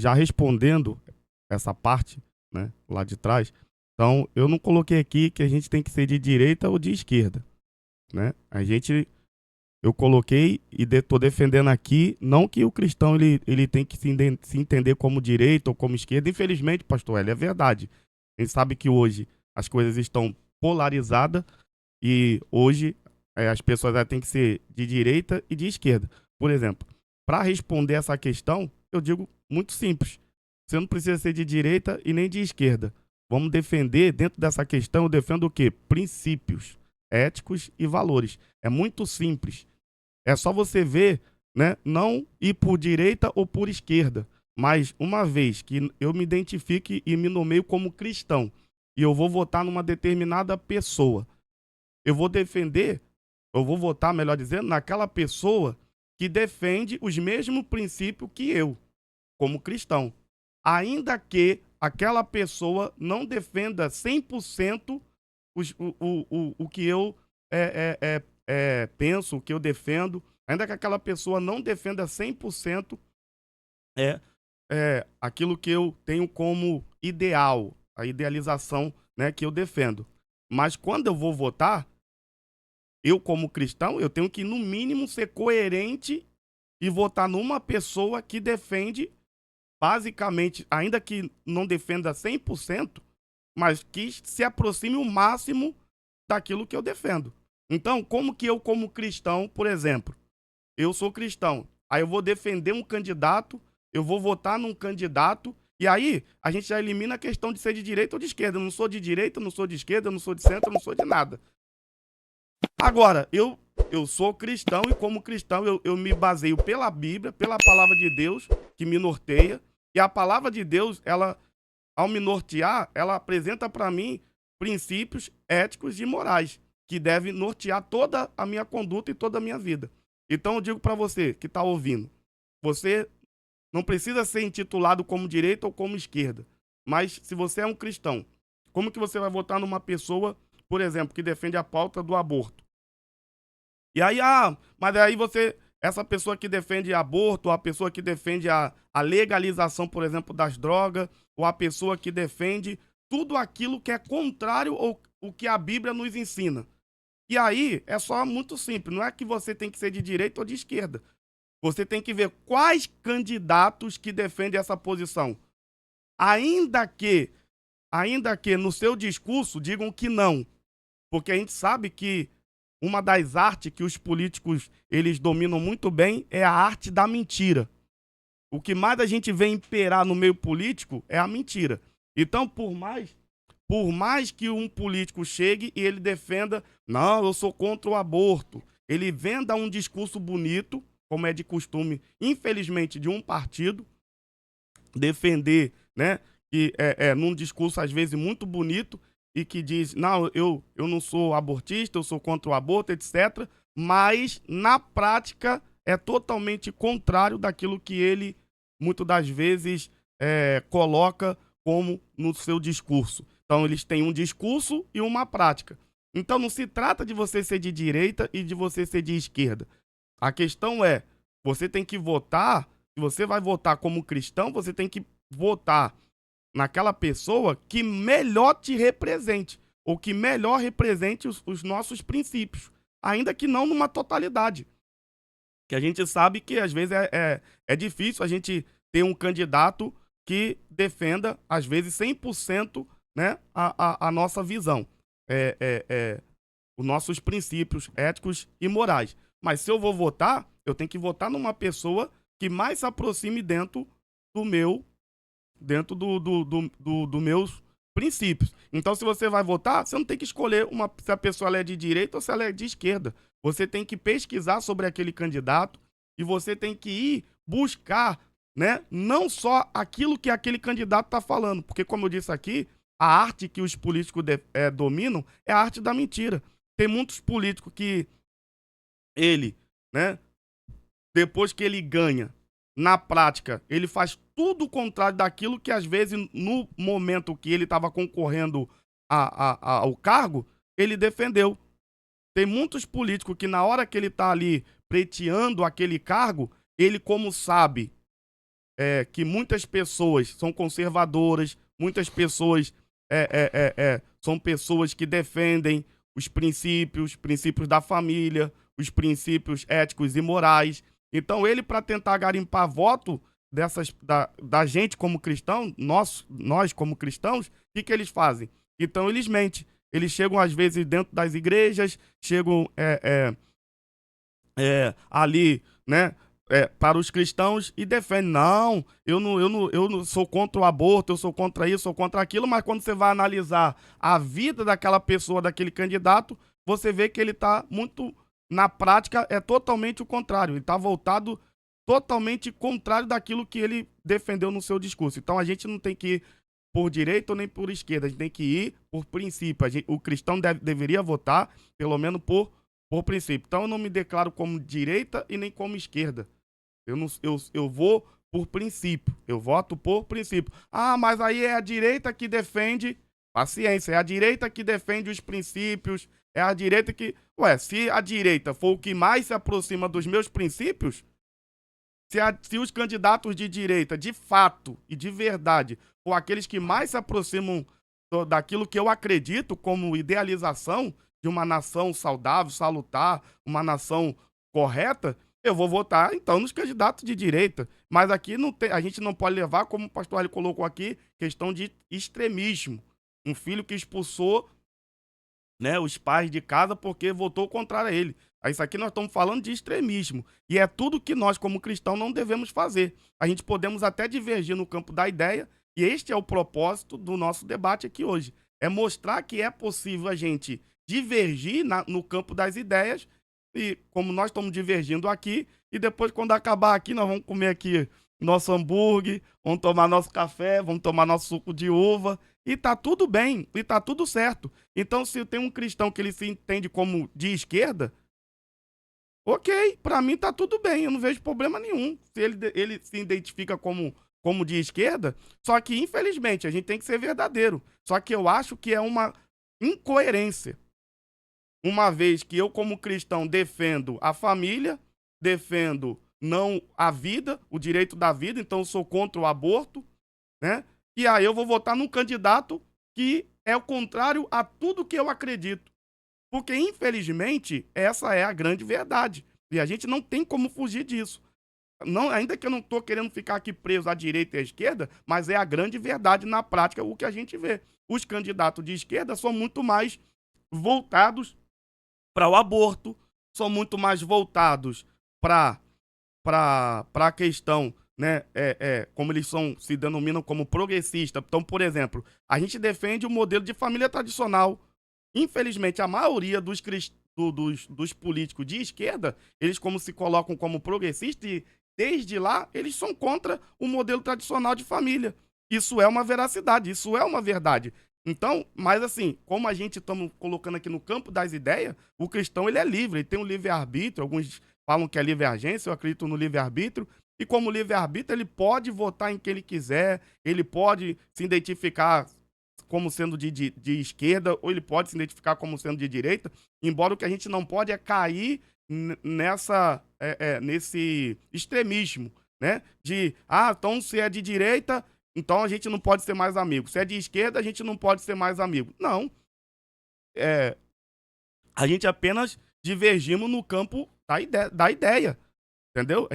já respondendo essa parte, né, lá de trás, então eu não coloquei aqui que a gente tem que ser de direita ou de esquerda, né? Eu coloquei e estou defendendo aqui, não que o cristão ele tem que se entender como direita ou como esquerda. Infelizmente, pastor Hélio, é verdade. A gente sabe que hoje as coisas estão polarizadas e hoje as pessoas têm que ser de direita e de esquerda. Por exemplo, para responder essa questão, eu digo muito simples. Você não precisa ser de direita e nem de esquerda. Vamos defender, dentro dessa questão, eu defendo o quê? Princípios éticos e valores. É muito simples. É só você ver, né, não ir por direita ou por esquerda, mas uma vez que eu me identifique e me nomeio como cristão e eu vou votar numa determinada pessoa, eu vou defender, eu vou votar, melhor dizendo, naquela pessoa que defende os mesmos princípios que eu, como cristão. Ainda que aquela pessoa não defenda 100% o que eu penso, o que eu defendo, ainda que aquela pessoa não defenda 100% é, aquilo que eu tenho como ideal, a idealização, né, que eu defendo. Mas quando eu vou votar, eu como cristão, eu tenho que no mínimo ser coerente e votar numa pessoa que defende basicamente, ainda que não defenda 100%, mas que se aproxime o máximo daquilo que eu defendo. Então, como que eu, como cristão, por exemplo, eu sou cristão, aí eu vou defender um candidato, eu vou votar num candidato, e aí a gente já elimina a questão de ser de direita ou de esquerda. Eu não sou de direita, eu não sou de esquerda, eu não sou de centro, eu não sou de nada. Agora, eu sou cristão e como cristão eu me baseio pela Bíblia, pela palavra de Deus, que me norteia, e a palavra de Deus, ela, ao me nortear, ela apresenta para mim princípios éticos e morais, que devem nortear toda a minha conduta e toda a minha vida. Então eu digo para você que está ouvindo, você não precisa ser intitulado como direita ou como esquerda, mas se você é um cristão, como que você vai votar numa pessoa, por exemplo, que defende a pauta do aborto? E aí, mas aí você, essa pessoa que defende aborto, ou a pessoa que defende a legalização, por exemplo, das drogas, ou a pessoa que defende tudo aquilo que é contrário ao o que a Bíblia nos ensina. E aí, é só muito simples, não é que você tem que ser de direita ou de esquerda. Você tem que ver quais candidatos que defendem essa posição. Ainda que, ainda que no seu discurso digam que não, porque a gente sabe que uma das artes que os políticos eles dominam muito bem é a arte da mentira. O que mais a gente vê imperar no meio político é a mentira. Então, por mais que um político chegue e ele defenda, não, eu sou contra o aborto, ele venda um discurso bonito, como é de costume, infelizmente, de um partido, defender, né, que num discurso às vezes muito bonito e que diz, não, eu não sou abortista, eu sou contra o aborto, etc. Mas na prática é totalmente contrário daquilo que ele muitas das vezes coloca como no seu discurso. Então eles têm um discurso e uma prática. Então não se trata de você ser de direita e de você ser de esquerda. A questão é, você tem que votar, se você vai votar como cristão, você tem que votar naquela pessoa que melhor te represente, ou que melhor represente os nossos princípios, ainda que não numa totalidade. Que a gente sabe que às vezes é difícil a gente ter um candidato que defenda, às vezes, 100%, né, a nossa visão, os nossos princípios éticos e morais. Mas se eu vou votar, eu tenho que votar numa pessoa que mais se aproxime do meu, dentro do meus princípios. Então, se você vai votar, você não tem que escolher se a pessoa ela é de direita ou se ela é de esquerda. Você tem que pesquisar sobre aquele candidato e você tem que ir buscar, né, não só aquilo que aquele candidato está falando, porque, como eu disse aqui, a arte que os políticos dominam é a arte da mentira. Tem muitos políticos que ele, né, depois que ele ganha, na prática, ele faz tudo o contrário daquilo que, às vezes, no momento que ele estava concorrendo ao cargo, ele defendeu. Tem muitos políticos que, na hora que ele está ali pleiteando aquele cargo, ele, como sabe que muitas pessoas são conservadoras, muitas pessoas são pessoas que defendem os princípios da família, os princípios éticos e morais. Então, ele, para tentar garimpar voto da gente como cristão, nós como cristãos, o que eles fazem? Então, eles mentem. Eles chegam, às vezes, dentro das igrejas, chegam ali, né, para os cristãos e defendem. Não, eu não sou contra o aborto, eu sou contra isso, sou contra aquilo, mas quando você vai analisar a vida daquela pessoa, daquele candidato, você vê que ele está muito, na prática, é totalmente o contrário. Ele está voltado totalmente contrário daquilo que ele defendeu no seu discurso. Então a gente não tem que ir por direita ou nem por esquerda, a gente tem que ir por princípio. O cristão deveria votar, pelo menos por princípio. Então eu não me declaro como direita e nem como esquerda. Eu vou por princípio, eu voto por princípio. Ah, mas aí é a direita que defende, paciência, é a direita que defende os princípios, é a direita que... Ué, se a direita for o que mais se aproxima dos meus princípios, se os candidatos de direita, de fato e de verdade, for aqueles que mais se aproximam daquilo que eu acredito como idealização de uma nação saudável, salutar, uma nação correta, eu vou votar, então, nos candidatos de direita. Mas aqui a gente não pode levar, como o pastor Ali colocou aqui, questão de extremismo. Um filho que expulsou, né, os pais de casa porque votou contrário a ele. Isso aqui nós estamos falando de extremismo. E é tudo que nós, como cristãos, não devemos fazer. A gente podemos até divergir no campo da ideia, e este é o propósito do nosso debate aqui hoje. É mostrar que é possível a gente divergir no campo das ideias, e como nós estamos divergindo aqui, e depois, quando acabar aqui, nós vamos comer aqui nosso hambúrguer, vamos tomar nosso café, vamos tomar nosso suco de uva, e tá tudo bem, e tá tudo certo. Então, se tem um cristão que ele se entende como de esquerda, ok, pra mim tá tudo bem, eu não vejo problema nenhum. Se ele se identifica como de esquerda, só que, infelizmente, a gente tem que ser verdadeiro. Só que eu acho que é uma incoerência. Uma vez que eu, como cristão, defendo a família, defendo não a vida, o direito da vida, então eu sou contra o aborto, né? E aí eu vou votar num candidato que é o contrário a tudo que eu acredito. Porque, infelizmente, essa é a grande verdade. E a gente não tem como fugir disso. Não, ainda que eu não estou querendo ficar aqui preso à direita e à esquerda, mas é a grande verdade na prática o que a gente vê. Os candidatos de esquerda são muito mais voltados para o aborto, são muito mais voltados para a questão, né, como eles se denominam como progressista. Então, por exemplo, a gente defende o modelo de família tradicional. Infelizmente, a maioria dos políticos de esquerda, eles como se colocam como progressistas e desde lá eles são contra o modelo tradicional de família. Isso é uma veracidade, isso é uma verdade. Então, mas assim, como a gente estamos colocando aqui no campo das ideias, o cristão ele é livre, ele tem um livre-arbítrio, alguns falam que é livre-agência, eu acredito no livre-arbítrio, e como livre-arbítrio ele pode votar em quem ele quiser, ele pode se identificar como sendo de esquerda, ou ele pode se identificar como sendo de direita, embora o que a gente não pode é cair nesse extremismo, né? Então se é de direita, então a gente não pode ser mais amigo. Se é de esquerda, a gente não pode ser mais amigo. Não. A gente apenas divergimos no campo da ideia. Entendeu?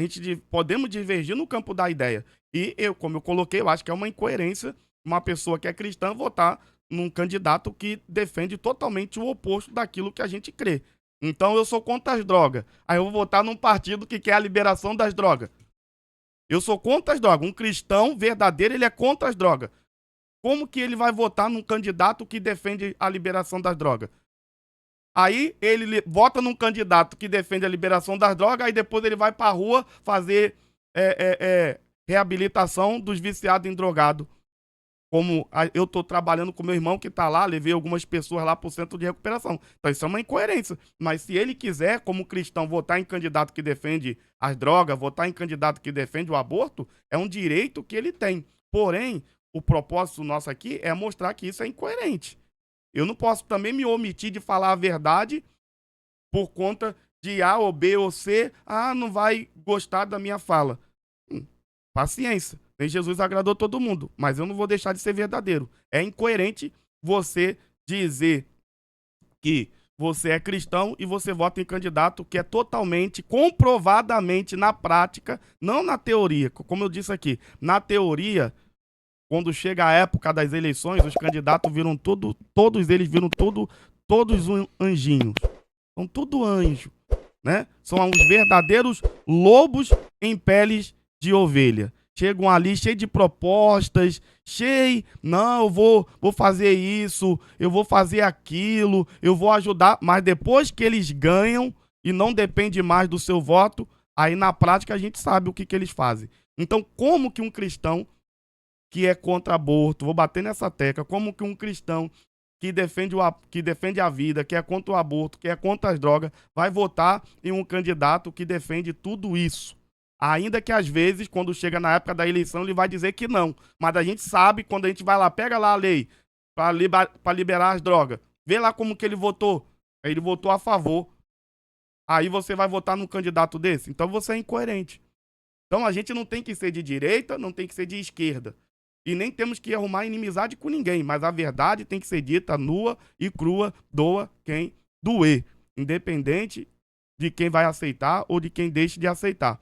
Podemos divergir no campo da ideia. E como eu coloquei, eu acho que é uma incoerência uma pessoa que é cristã votar num candidato que defende totalmente o oposto daquilo que a gente crê. Então eu sou contra as drogas. Aí eu vou votar num partido que quer a liberação das drogas. Eu sou contra as drogas. Um cristão verdadeiro, ele é contra as drogas. Como que ele vai votar num candidato que defende a liberação das drogas? Aí ele vota num candidato que defende a liberação das drogas, aí depois ele vai pra rua fazer reabilitação dos viciados em drogado. Como eu estou trabalhando com meu irmão que está lá, levei algumas pessoas lá para o centro de recuperação. Então isso é uma incoerência. Mas se ele quiser, como cristão, votar em candidato que defende as drogas, votar em candidato que defende o aborto, é um direito que ele tem. Porém, o propósito nosso aqui é mostrar que isso é incoerente. Eu não posso também me omitir de falar a verdade por conta de A ou B ou C. Não vai gostar da minha fala. Paciência. Nem Jesus agradou todo mundo, mas eu não vou deixar de ser verdadeiro. É incoerente você dizer que você é cristão e você vota em candidato que é totalmente, comprovadamente na prática, não na teoria, como eu disse aqui. Na teoria, quando chega a época das eleições, os candidatos viram todos eles viram todos anjinhos. São tudo anjo, né? São os verdadeiros lobos em peles de ovelha. Chegam ali cheio de propostas, não, eu vou fazer isso, eu vou fazer aquilo, eu vou ajudar, mas depois que eles ganham e não depende mais do seu voto, aí na prática a gente sabe o que eles fazem. Então, como que um cristão que é contra aborto, vou bater nessa tecla, como que um cristão que defende a vida, que é contra o aborto, que é contra as drogas, vai votar em um candidato que defende tudo isso? Ainda que às vezes, quando chega na época da eleição, ele vai dizer que não. Mas a gente sabe, quando a gente vai lá, pega lá a lei para liberar as drogas, vê lá como que ele votou. Ele votou a favor. Aí você vai votar num candidato desse? Então você é incoerente. Então a gente não tem que ser de direita, não tem que ser de esquerda. E nem temos que arrumar inimizade com ninguém, mas a verdade tem que ser dita nua e crua, doa quem doer, independente de quem vai aceitar ou de quem deixe de aceitar.